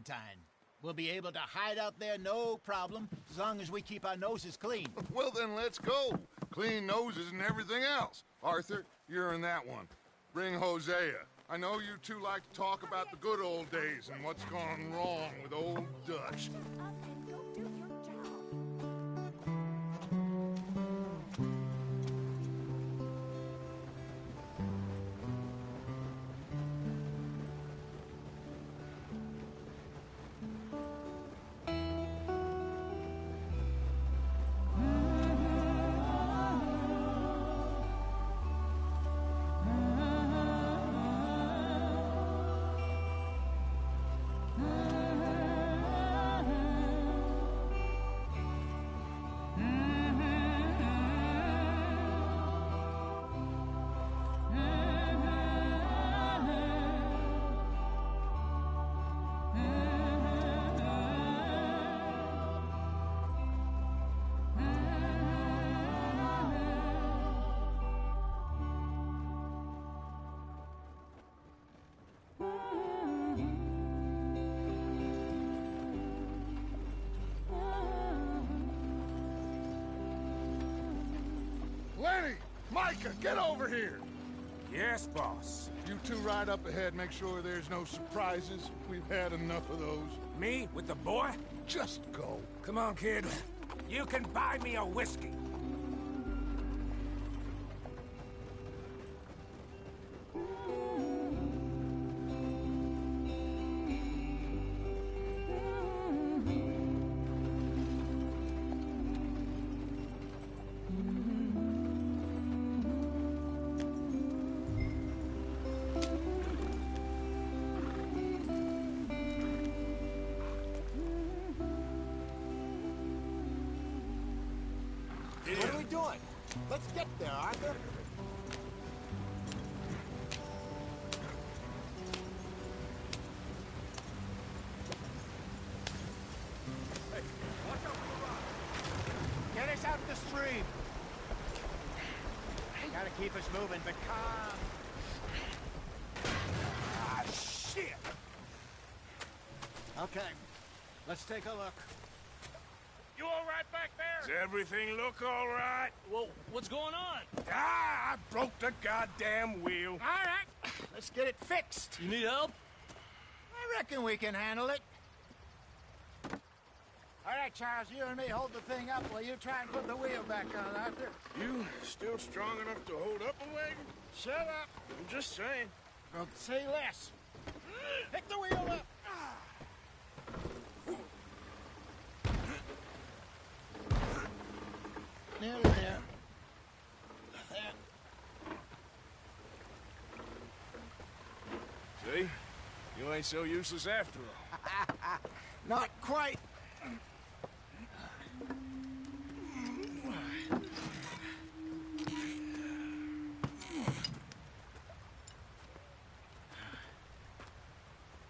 quarantine. We'll be able to hide out there no problem, as long as we keep our noses clean. Well, then let's go. Clean noses and everything else. Arthur, you're in that one. Bring Hosea. I know you two like to talk about the good old days and what's gone wrong with old Dutch. Lenny! Micah, get over here! Yes, boss. You two ride up ahead, make sure there's no surprises. We've had enough of those. Me with the boy? Just go. Come on, kid. You can buy me a whiskey. What are we doing? Let's get there, Arthur. Hey, watch out for the rock. Get us out the stream. Gotta keep us moving, but calm. Ah, shit! Okay, let's take a look. You all right back Does there? everything look all right? Well, what's going on? Ah, I broke the goddamn wheel. All right, let's get it fixed. You need help? I reckon we can handle it. All right, Charles, you and me hold the thing up while you try and put the wheel back on, Arthur. You still strong enough to hold up a wagon? Shut up. I'm just saying. Don't say less. Pick the wheel up. Nearly there. There. See? You ain't so useless after all. Not quite.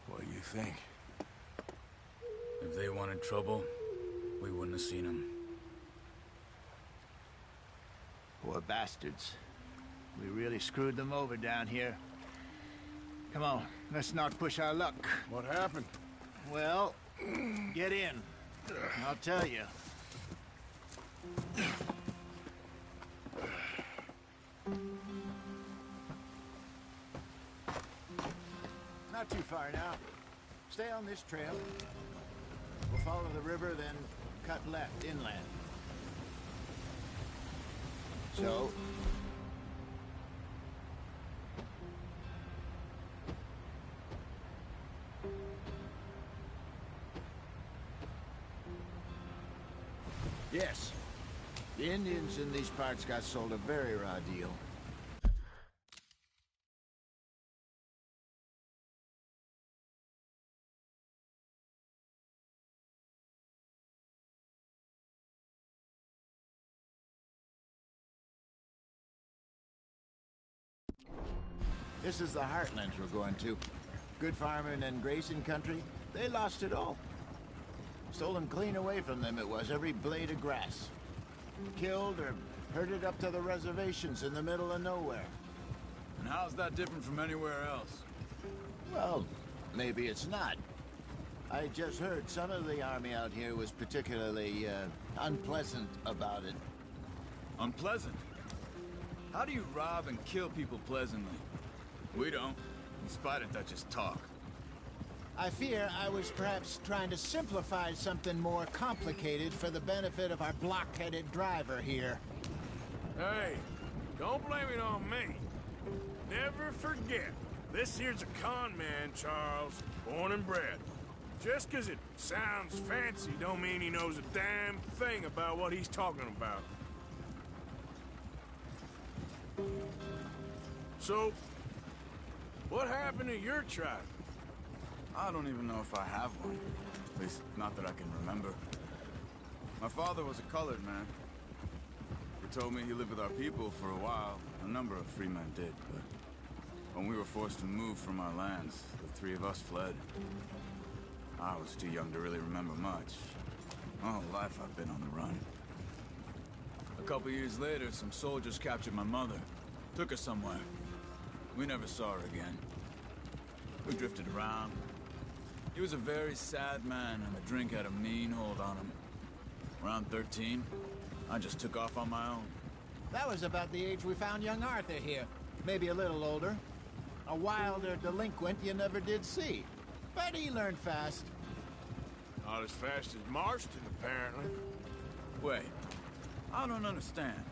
What do you think? If they wanted trouble, we wouldn't have seen them. Poor bastards. We really screwed them over down here. Come on, let's not push our luck. What happened? Well, get in. I'll tell you. Not too far now. Stay on this trail. We'll follow the river, then cut left inland. So, yes, the Indians in these parts got sold a very raw deal. This is the heartlands we're going to. Good farming and grazing country, they lost it all. Stolen clean away from them it was, every blade of grass. Killed or herded up to the reservations in the middle of nowhere. And how's that different from anywhere else? Well, maybe it's not. I just heard some of the army out here was particularly, unpleasant about it. Unpleasant? How do you rob and kill people pleasantly? We don't, in spite of Dutch's talk. I fear I was perhaps trying to simplify something more complicated for the benefit of our blockheaded driver here. Hey, don't blame it on me. Never forget, this here's a con man, Charles, born and bred. Just 'cause it sounds fancy don't mean he knows a damn thing about what he's talking about. So, what happened to your tribe? I don't even know if I have one. At least, not that I can remember. My father was a colored man. He told me he lived with our people for a while. A number of free men did, but when we were forced to move from our lands, the three of us fled. I was too young to really remember much. My whole life I've been on the run. A couple years later, some soldiers captured my mother. Took her somewhere. We never saw her again. We drifted around. He was a very sad man, and the drink had a mean hold on him. Around 13, I just took off on my own. That was about the age we found young Arthur here. Maybe a little older. A wilder delinquent you never did see. But he learned fast. Not as fast as Marston, apparently. Wait, I don't understand.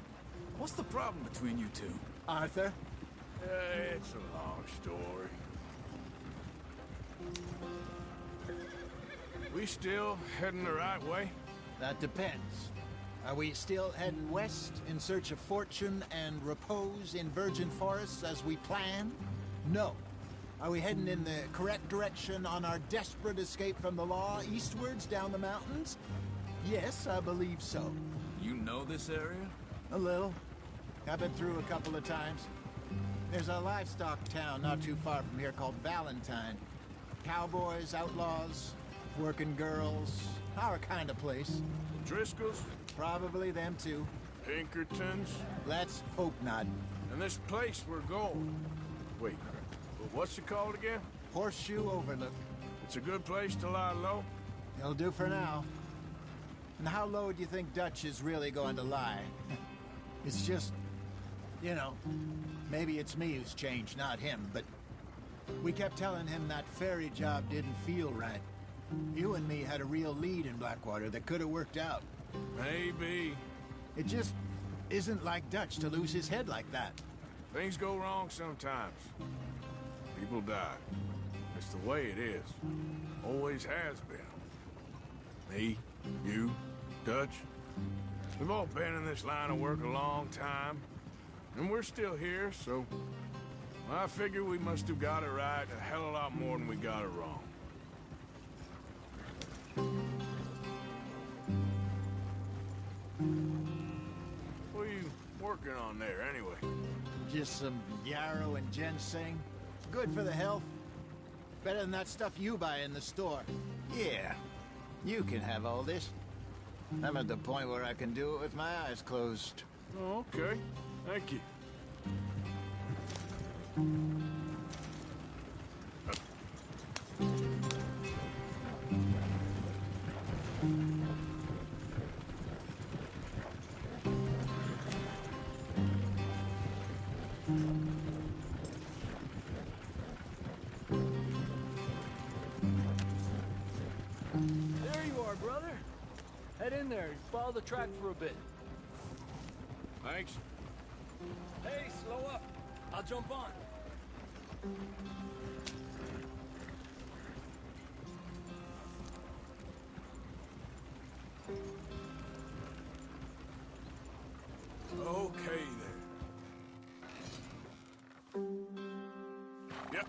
What's the problem between you two? Arthur? It's a long story. We still heading the right way? That depends. Are we still heading west in search of fortune and repose in virgin forests as we planned? No. Are we heading in the correct direction on our desperate escape from the law eastwards down the mountains? Yes, I believe so. You know this area? A little. I've been through a couple of times. There's a livestock town not too far from here called Valentine. Cowboys, outlaws, working girls, our kind of place. Driscolls? Probably them too. Pinkertons? Let's hope not. And this place we're going. Wait, what's it called again? Horseshoe Overlook. It's a good place to lie low? It'll do for now. And how low do you think Dutch is really going to lie? It's just, you know, maybe it's me who's changed, not him, but we kept telling him that ferry job didn't feel right. You and me had a real lead in Blackwater that could have worked out. Maybe. It just isn't like Dutch to lose his head like that. Things go wrong sometimes. People die. It's the way it is. Always has been. Me, you, Dutch. We've all been in this line of work a long time. And we're still here, so I figure we must have got it right a hell of a lot more than we got it wrong. What are you working on there, anyway? Just some yarrow and ginseng. Good for the health. Better than that stuff you buy in the store. Yeah, you can have all this. I'm at the point where I can do it with my eyes closed. Oh, okay. Thank you. There you are, brother. Head in there and follow the track for a bit. Thanks. Hey, slow up. I'll jump on. Okay, then. Yep.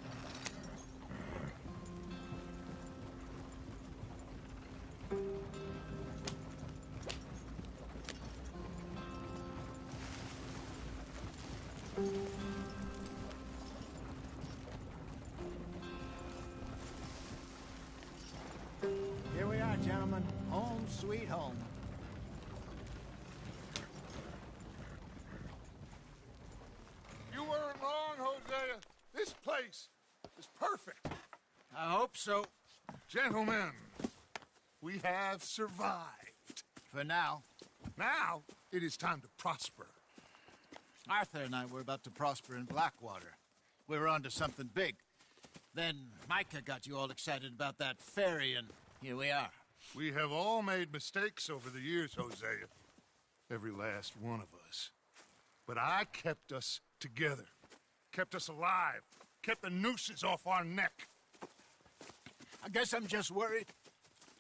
Here we are, gentlemen. Home sweet home. You weren't wrong, Hosea. This place is perfect. I hope so. Gentlemen, We have survived. For now. Now, it is time to prosper. Arthur and I were about to prosper in Blackwater. We were onto something big. Then Micah got you all excited about that ferry, and here we are. We have all made mistakes over the years, Hosea. Every last one of us. But I kept us together. Kept us alive. Kept the nooses off our neck. I guess I'm just worried.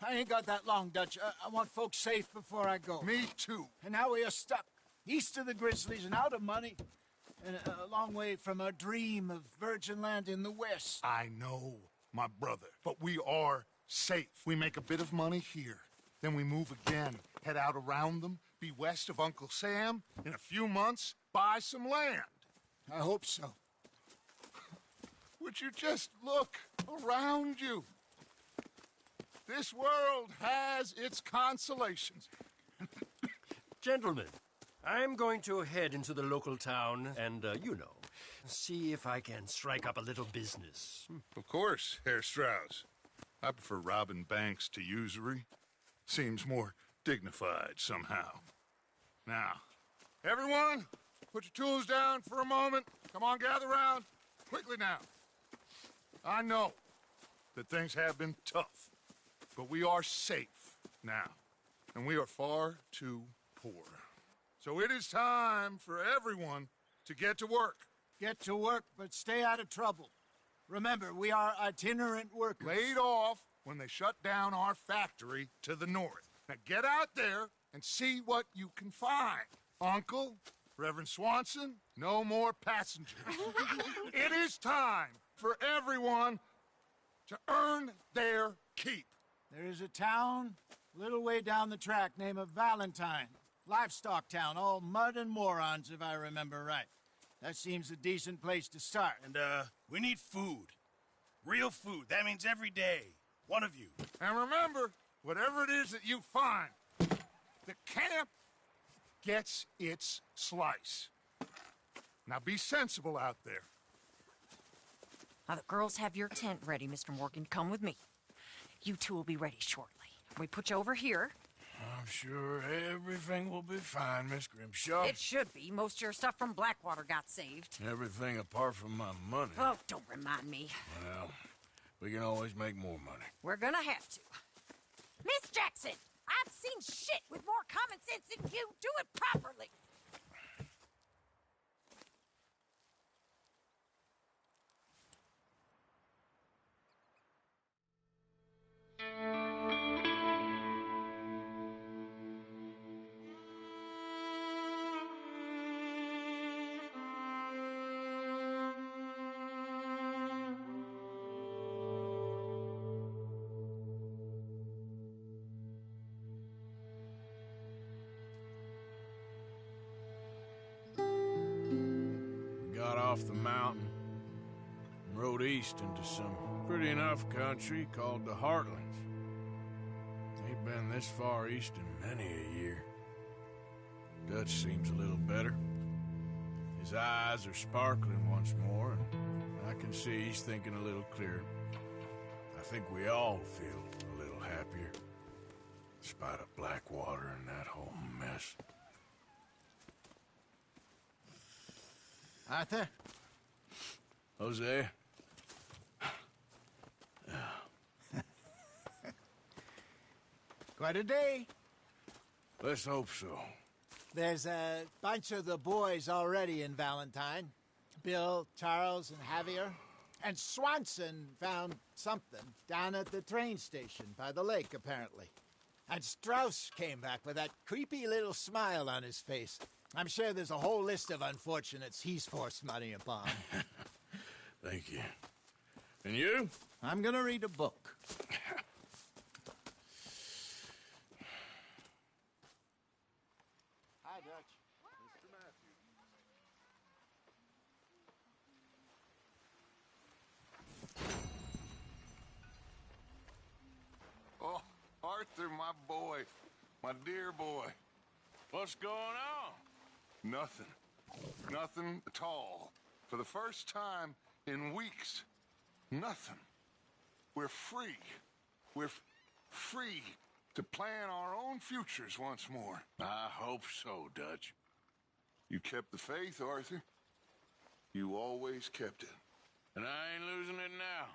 I ain't got that long, Dutch. I want folks safe before I go. Me too. And now we are stuck. East of the Grizzlies and out of money. And a long way from our dream of virgin land in the west. I know, my brother. But we are safe. We make a bit of money here. Then we move again. Head out around them. Be west of Uncle Sam. In a few months, buy some land. I hope so. Would you just look around you? This world has its consolations. Gentlemen, I'm going to head into the local town and, see if I can strike up a little business. Of course, Herr Strauss. I prefer robbing banks to usury. Seems more dignified somehow. Now, everyone, put your tools down for a moment. Come on, gather round. Quickly now. I know that things have been tough, but we are safe now, and we are far too poor. So it is time for everyone to get to work. Get to work, but stay out of trouble. Remember, we are itinerant workers. Laid off when they shut down our factory to the north. Now get out there and see what you can find. Uncle, Reverend Swanson, no more passengers. It is time for everyone to earn their keep. There is a town a little way down the track named Valentine. Livestock town, all mud and morons, if I remember right. That seems a decent place to start. And, we need food. Real food. That means every day. One of you. And remember, whatever it is that you find, the camp gets its slice. Now be sensible out there. Now, the girls have your tent ready, Mr. Morgan. Come with me. You two will be ready shortly. We put you over here. I'm sure everything will be fine, Miss Grimshaw. It should be. Most of your stuff from Blackwater got saved. Everything apart from my money. Oh, don't remind me. Well, we can always make more money. We're gonna have to. Miss Jackson, I've seen shit with more common sense than you. Do it properly. Got off the mountain and rode east into some pretty enough country called the Heartlands. Ain't been this far east in many a year. Dutch seems a little better. His eyes are sparkling once more, and I can see he's thinking a little clearer. I think we all feel a little happier, in spite of Blackwater and that whole mess. Arthur? Jose? Quite a day. Let's hope so. There's a bunch of the boys already in Valentine. Bill, Charles, and Javier. And Swanson found something down at the train station by the lake, apparently. And Strauss came back with that creepy little smile on his face. I'm sure there's a whole list of unfortunates he's forced money upon. Thank you. And you? I'm gonna read a book. Hi, Dutch. Mr. Matthews. Oh, Arthur, my boy. My dear boy. What's going on? Nothing. Nothing at all. For the first time in weeks. Nothing. We're free. We're free to plan our own futures once more. I hope so, Dutch. You kept the faith, Arthur. You always kept it. And I ain't losing it now.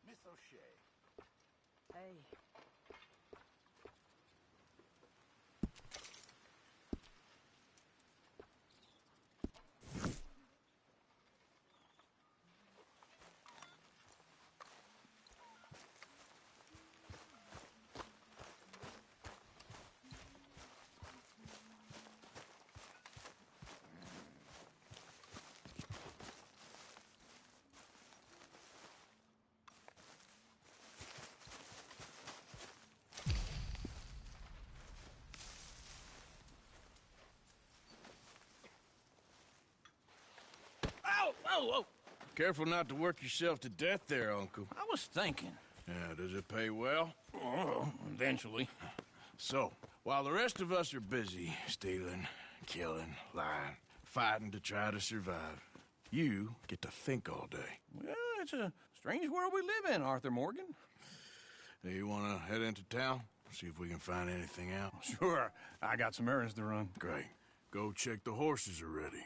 Miss O'Shea. Hey. Whoa! Careful not to work yourself to death there, Uncle. I was thinking. Yeah, does it pay well? Oh, eventually. So, while the rest of us are busy stealing, killing, lying, fighting to try to survive, you get to think all day. Well, it's a strange world we live in, Arthur Morgan. Hey, you want to head into town? See if we can find anything out? Sure, I got some errands to run. Great. Go check the horses are ready.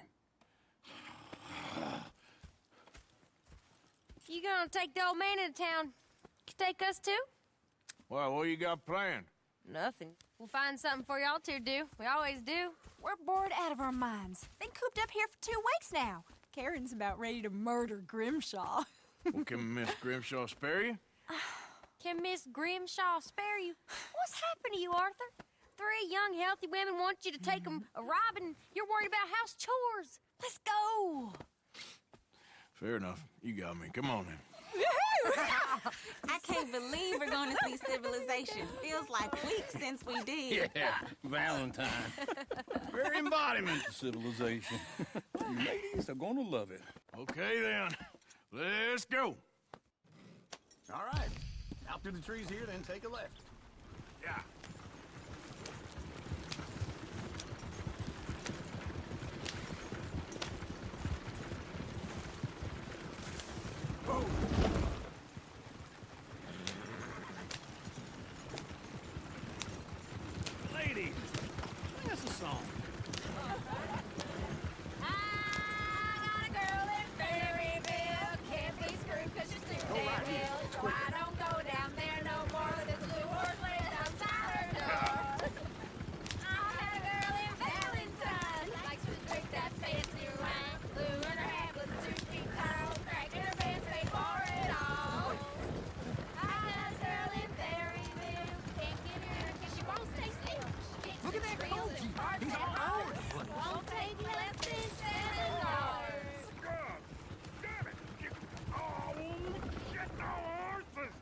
You gonna take the old man into town? You take us too? Well, what you got planned? Nothing. We'll find something for y'all to do. We always do. We're bored out of our minds. Been cooped up here for 2 weeks now. Karen's about ready to murder Grimshaw. Well, can Miss Grimshaw spare you? Can Miss Grimshaw spare you? What's happened to you, Arthur? 3 young, healthy women want you to take them a robbing. You're worried about house chores. Let's go. Fair enough. You got me. Come on then. I can't believe we're going to see civilization. Feels like weeks since we did. Yeah, Valentine. Very embodiment of civilization. You ladies are gonna love it. Okay then. Let's go. All right. Out through the trees here, then take a left. Yeah. Lady, sing us a song. I got a girl in Berryville. Can't be screwed 'cause she's too damn ill. So I don't go down there no more. There's a blue horse laying outside her door. I had a girl in Valentine. Likes to drink that fancy wine. Blue in her hat was 2 feet tall. Crack in her pants, paid for it all. I got a girl in Berryville. Can't get her 'cause she won't stay still. She kicks Look at and that squeals Koji. and barks He's and all hollers. over the place. Won't take less than $7. Scrub! Damn it! Oh, shit, no horses!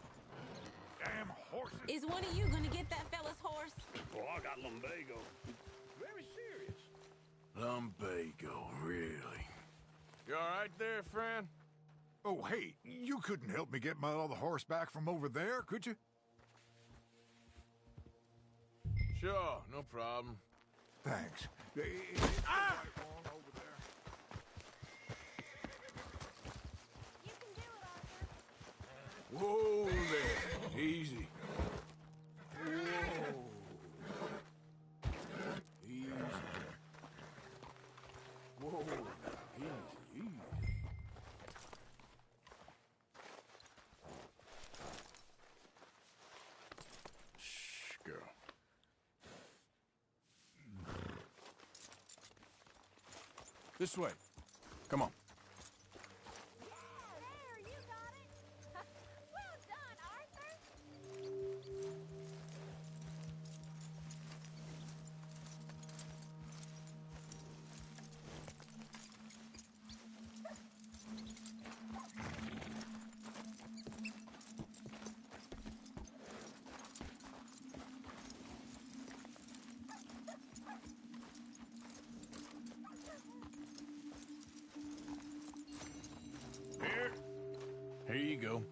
Damn horses! Is one of you going to get that fella's horse? Well, I got lumbago. Very serious. Lumbago, really? You all right there, friend? Oh, hey, you couldn't help me get my other horse back from over there, could you? Sure, no problem. Thanks. Over there. You can do it, Arthur. Whoa there. Easy. Whoa. Easy. Whoa. Easy, easy. Shh, girl. This way. Come on. There, you got it. Well done, Arthur. Here you go.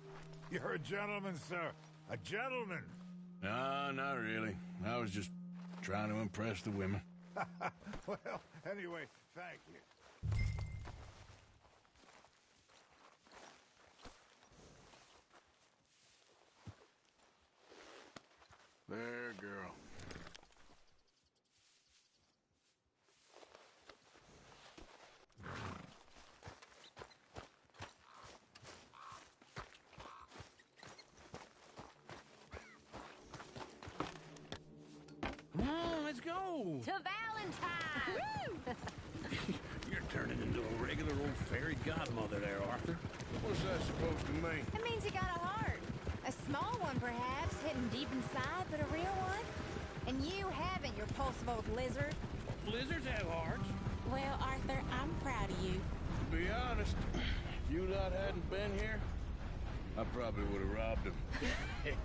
You're a gentleman, sir. A gentleman. No, not really. I was just trying to impress the women. Well, anyway, thank you. There, girl. Come on, let's go. To Valentine! You're turning into a regular old fairy godmother there, Arthur. What's that supposed to mean? It means you got a heart. A small one, perhaps, hidden deep inside, but a real one. And you haven't, you repulsive old lizard. Blizzards have hearts. Well, Arthur, I'm proud of you. To be honest, if you lot hadn't been here, I probably would have robbed him.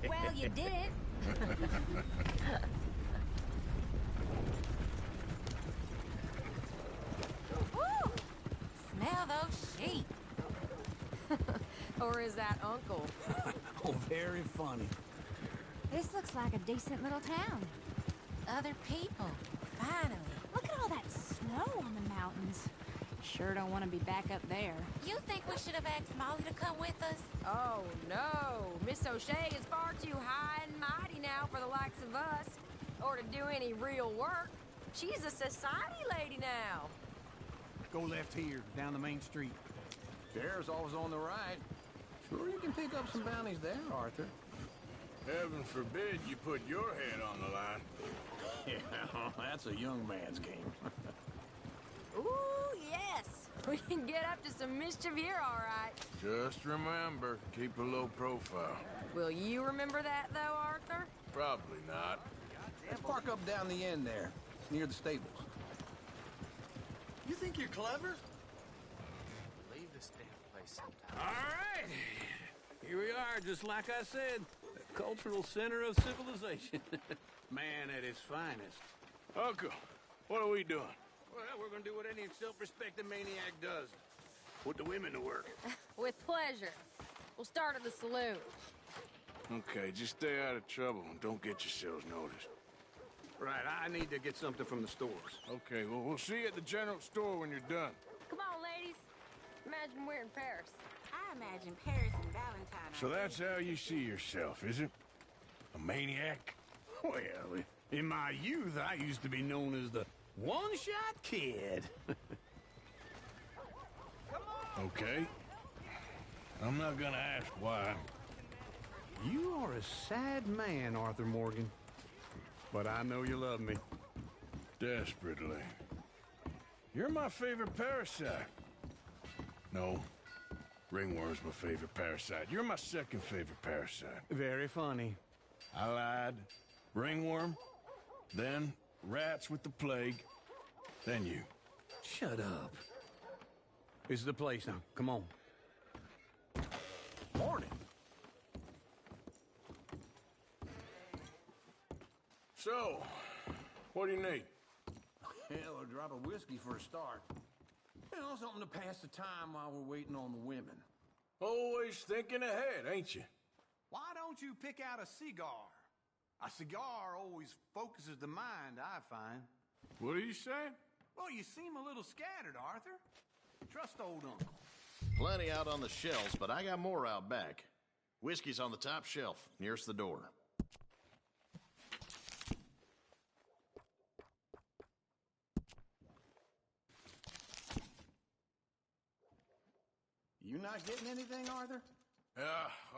Well, you didn't. Woo! Smell those sheep. Or is that Uncle? Oh, very funny. This looks like a decent little town. Other people. Finally. Look at all that snow on the mountains. Sure don't want to be back up there. You think we should have asked Molly to come with us? Oh, no. Miss O'Shea is far too high and mighty now for the likes of us, or to do any real work. She's a society lady now. Go left here, down the main street. Sheriff's always on the right. Sure you can pick up some bounties there, Arthur. Heaven forbid you put your head on the line. Yeah, that's a young man's game. Ooh, yes. We can get up to some mischief here, all right. Just remember, keep a low profile. Will you remember that, though, Arthur? Probably not. Let's park up down the end there, near the stables. You think you're clever? Leave this damn place sometime. All right. Here we are, just like I said. The cultural center of civilization. Man at its finest. Uncle, what are we doing? Well, we're gonna do what any self-respecting maniac does. Put the women to work. With pleasure. We'll start at the saloon. Okay, just stay out of trouble and don't get yourselves noticed. Right, I need to get something from the stores. Okay, well, we'll see you at the general store when you're done. Come on, ladies. Imagine we're in Paris. I imagine Paris and Valentine. So that's how you see yourself, is it? A maniac? Well, in my youth, I used to be known as the one-shot kid. Okay. I'm not gonna ask why. You are a sad man, Arthur Morgan. But I know you love me. Desperately. You're my favorite parasite. No. Ringworm's my favorite parasite. You're my second favorite parasite. Very funny. I lied. Ringworm, then rats with the plague, then you. Shut up. This is the place now. Come on. Morning. So, what do you need? Hell, a drop of whiskey for a start. You know, something to pass the time while we're waiting on the women. Always thinking ahead, ain't you? Why don't you pick out a cigar? A cigar always focuses the mind, I find. What are you saying? Well, you seem a little scattered, Arthur. Trust old uncle. Plenty out on the shelves, but I got more out back. Whiskey's on the top shelf, nearest the door. You not getting anything, Arthur? Yeah,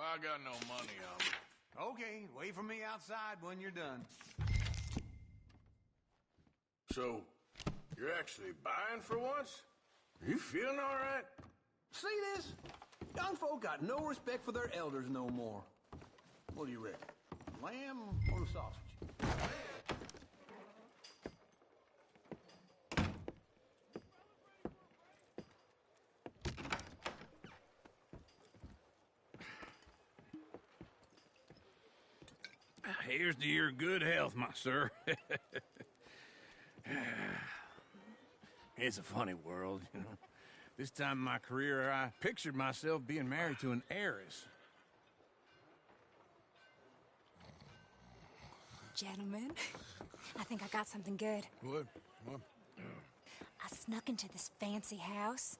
I got no money on me. Okay, wait for me outside when you're done. So, you're actually buying for once? You feeling all right? See this? Young folk got no respect for their elders no more. What do you reckon? Lamb or the sausage? Here's to your good health, my sir. It's a funny world, you know. This time in my career, I pictured myself being married to an heiress. Gentlemen, I think I got something good. What? I snuck into this fancy house,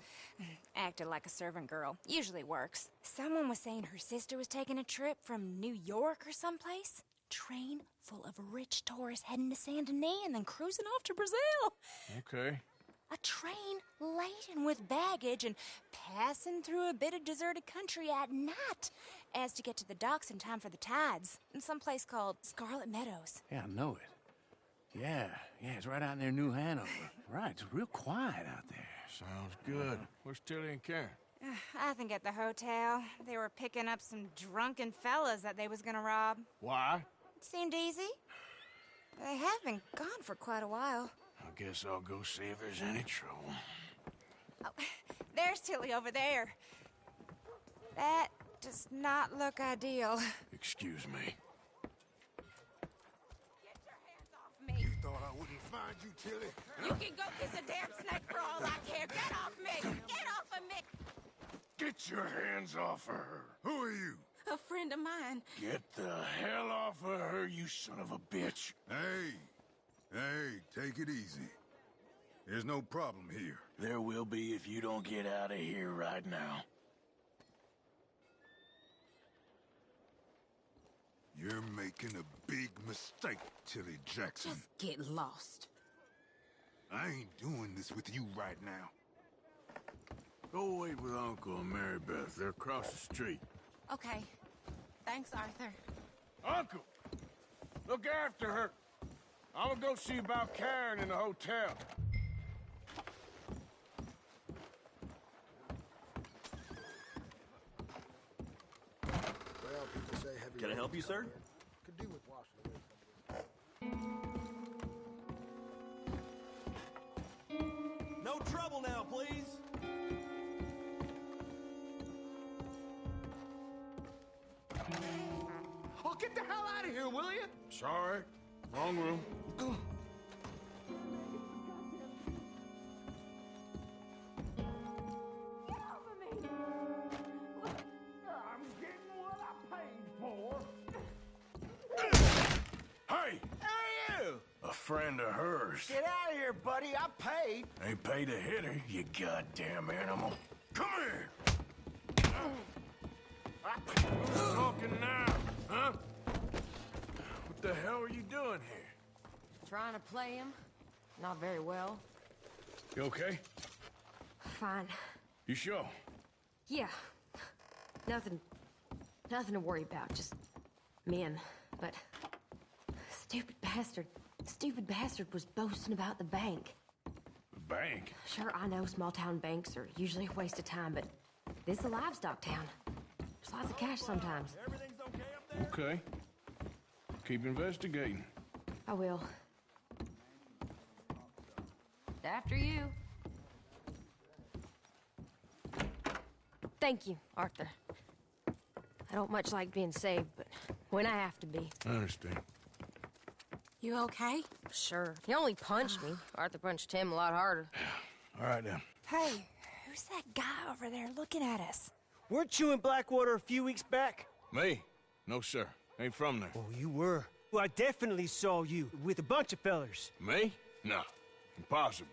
acted like a servant girl. Usually works. Someone was saying her sister was taking a trip from New York or someplace. Train full of rich tourists heading to Saint Denis and then cruising off to Brazil. Okay. A train laden with baggage and passing through a bit of deserted country at night as to get to the docks in time for the tides in some place called Scarlet Meadows. Yeah, I know it. Yeah, it's right out near New Hanover. Right, it's real quiet out there. Sounds good. Where's Tilly and Karen? I think at the hotel. They were picking up some drunken fellas that they was gonna rob. Why? It seemed easy. They have been gone for quite a while. I guess I'll go see if there's any trouble. Oh, there's Tilly over there. That does not look ideal. Excuse me. You thought I wouldn't find you, Tilly? You can go kiss a damn snake for all I care. Get off me! Get off of me! Get your hands off of her. Who are you? A friend of mine. Get the hell off of her, you son of a bitch. Hey, take it easy. There's no problem here. There will be if you don't get out of here right now. You're making a big mistake, Tilly Jackson. Just get lost. I ain't doing this with you right now. Go wait with Uncle and Mary Beth. They're across the street. Okay. Thanks, Arthur. Uncle! Look after her. I'm gonna go see about Karen in the hotel. Well, people say heavy. Can I help you, sir? Could do with washing away. No trouble now, please. Oh, get the hell out of here, will you? Sorry. Wrong room. Hey! Who are you? A friend of hers. Get out of here, buddy. I paid. Ain't paid to hit her, you goddamn animal. Come here! Who's talking now, huh? What the hell are you doing here? Trying to play him. Not very well. You okay? Fine. You sure? Yeah. Nothing to worry about. Just men. But stupid bastard was boasting about the bank. The bank? Sure, I know small town banks are usually a waste of time, but this is a livestock town. There's lots of cash sometimes. Okay. Keep investigating. I will. After you. Thank you, Arthur. I don't much like being saved, but when I have to be. I understand. You okay? Sure. He only punched me. Arthur punched him a lot harder. All right, then. Hey, who's that guy over there looking at us? Weren't you in Blackwater a few weeks back? Me? No, sir. Ain't from there. Oh, you were. Well, I definitely saw you with a bunch of fellers. Me? No. Impossible.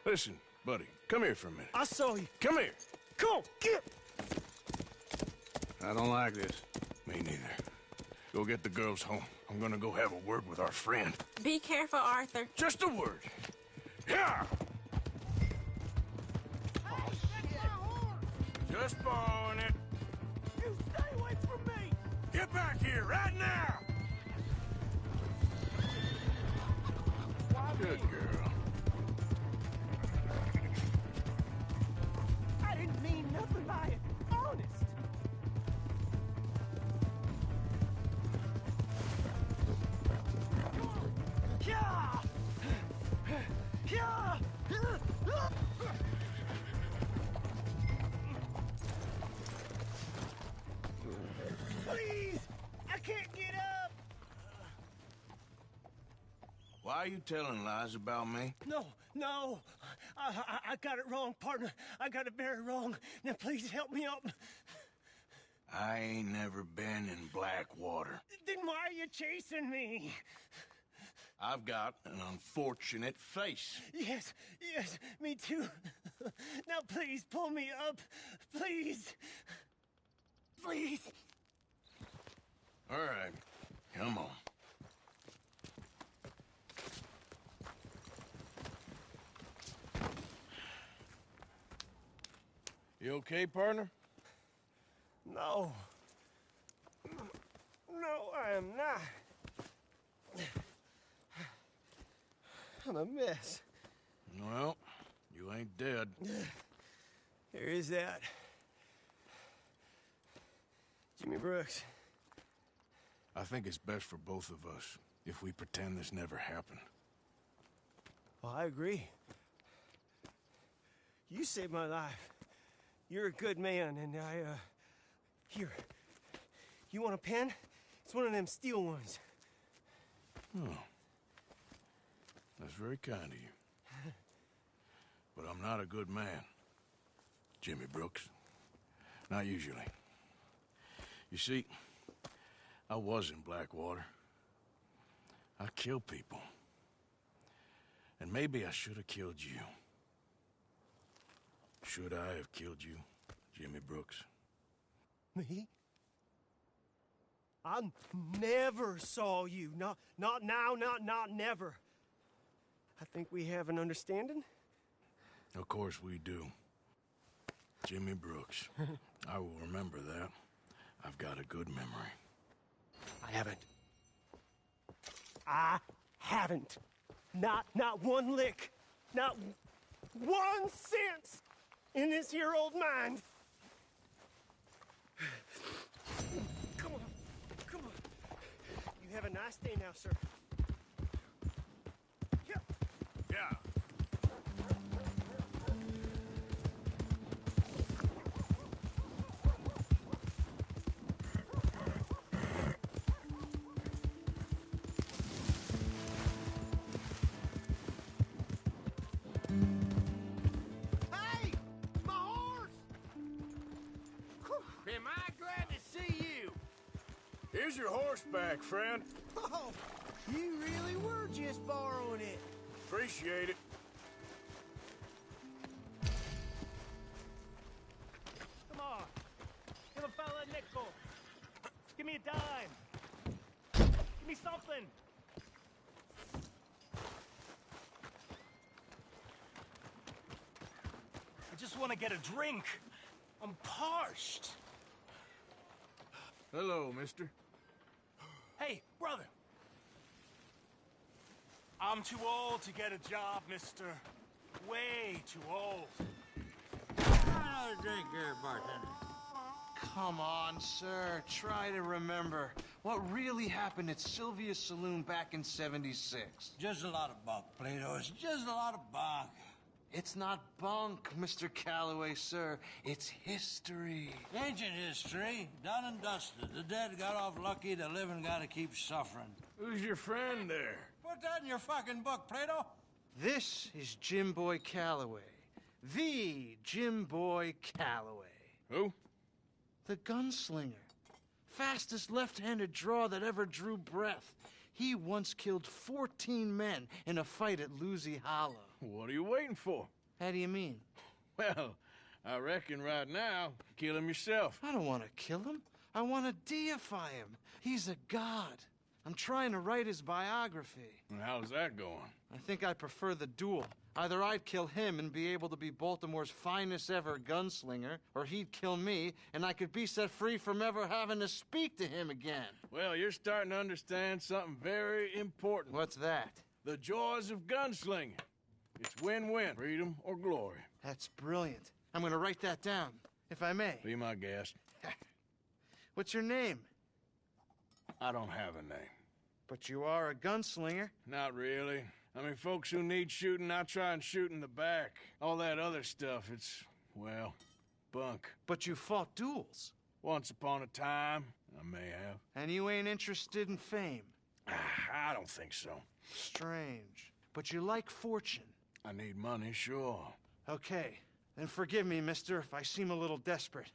Listen, buddy, come here for a minute. I saw you. Come here. Come on, get! I don't like this. Me neither. Go get the girls home. I'm gonna go have a word with our friend. Be careful, Arthur. Just a word. Yeah! Just borrowing it. You stay away from me! Get back here right now! Good girl. Are you telling lies about me? No, no. I got it wrong, partner. I got it very wrong. Now, please help me up. I ain't never been in Blackwater. Then why are you chasing me? I've got an unfortunate face. Yes, me too. Now, please, pull me up. Please. Please. All right, come on. You okay, partner? No. No, I am not. I'm a mess. Well, you ain't dead. There is that. Jimmy Brooks. I think it's best for both of us if we pretend this never happened. Well, I agree. You saved my life. You're a good man, and here. You want a pen? It's one of them steel ones. Oh. That's very kind of you. But I'm not a good man, Jimmy Brooks. Not usually. You see, I was in Blackwater. I killed people. And maybe I should have killed you. Should I have killed you, Jimmy Brooks? Me? I never saw you. Not now, not never. I think we have an understanding? Of course we do. Jimmy Brooks. I will remember that. I've got a good memory. I haven't. Not one lick. Not 1 cent in this here old mind. Come on. You have a nice day now, sir. Yeah. Hey! My horse! Am I glad to see you? Here's your horseback, friend. Oh, you really were just borrowing it. Appreciate it. Come on. Give a fella a nickel. Give me a dime. Give me something. I just want to get a drink. I'm parched. Hello, mister. Hey, brother. I'm too old to get a job, mister. Way too old. Another drink here, bartender. Come on, sir. Try to remember what really happened at Sylvia's Saloon back in '76. Just a lot of bunk, Plato. It's just a lot of bunk. It's not bunk, Mr. Calloway, sir. It's history. Ancient history, done and dusted. The dead got off lucky, the living gotta keep suffering. Who's your friend there? Put that in your fucking book, Plato. This is Jim Boy Calloway. The Jim Boy Calloway. Who? The gunslinger. Fastest left-handed draw that ever drew breath. He once killed 14 men in a fight at Lucy Hollow. What are you waiting for? How do you mean? Well, I reckon right now, kill him yourself. I don't want to kill him. I want to deify him. He's a god. I'm trying to write his biography. And how's that going? I think I prefer the duel. Either I'd kill him and be able to be Baltimore's finest ever gunslinger, or he'd kill me and I could be set free from ever having to speak to him again. Well, you're starting to understand something very important. What's that? The joys of gunslinging. It's win-win, freedom or glory. That's brilliant. I'm going to write that down, if I may. Be my guest. What's your name? I don't have a name. But you are a gunslinger. Not really. I mean, folks who need shooting, I try and shoot in the back. All that other stuff, it's, well, bunk. But you fought duels. Once upon a time, I may have. And you ain't interested in fame. I don't think so. Strange. But you like fortune. I need money, sure. Okay. Then forgive me, mister, if I seem a little desperate.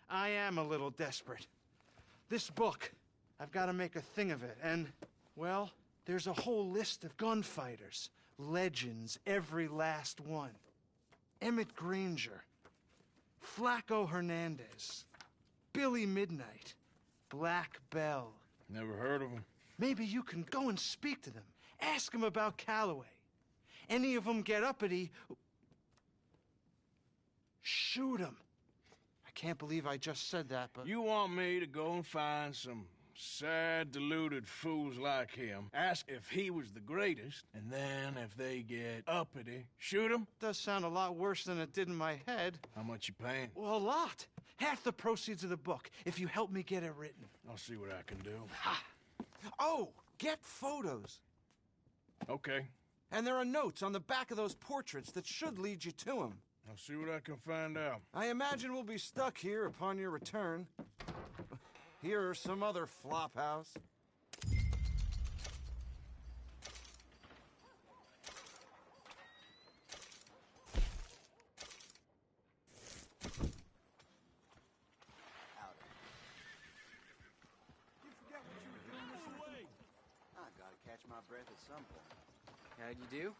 I am a little desperate. This book, I've got to make a thing of it, and, well, there's a whole list of gunfighters. Legends, every last one. Emmett Granger, Flaco Hernandez, Billy Midnight, Black Bell. Never heard of them. Maybe you can go and speak to them. Ask them about Calloway. Any of them get uppity, shoot them. I can't believe I just said that, but... You want me to go and find some sad, deluded fools like him, ask if he was the greatest, and then if they get uppity, shoot him? Does sound a lot worse than it did in my head. How much you paying? Well, a lot. Half the proceeds of the book, if you help me get it written. I'll see what I can do. Ha! Oh, get photos. Okay. And there are notes on the back of those portraits that should lead you to him. I'll see what I can find out. I imagine we'll be stuck here upon your return. Here are some other flophouse. I gotta catch my breath at some point. How'd you do?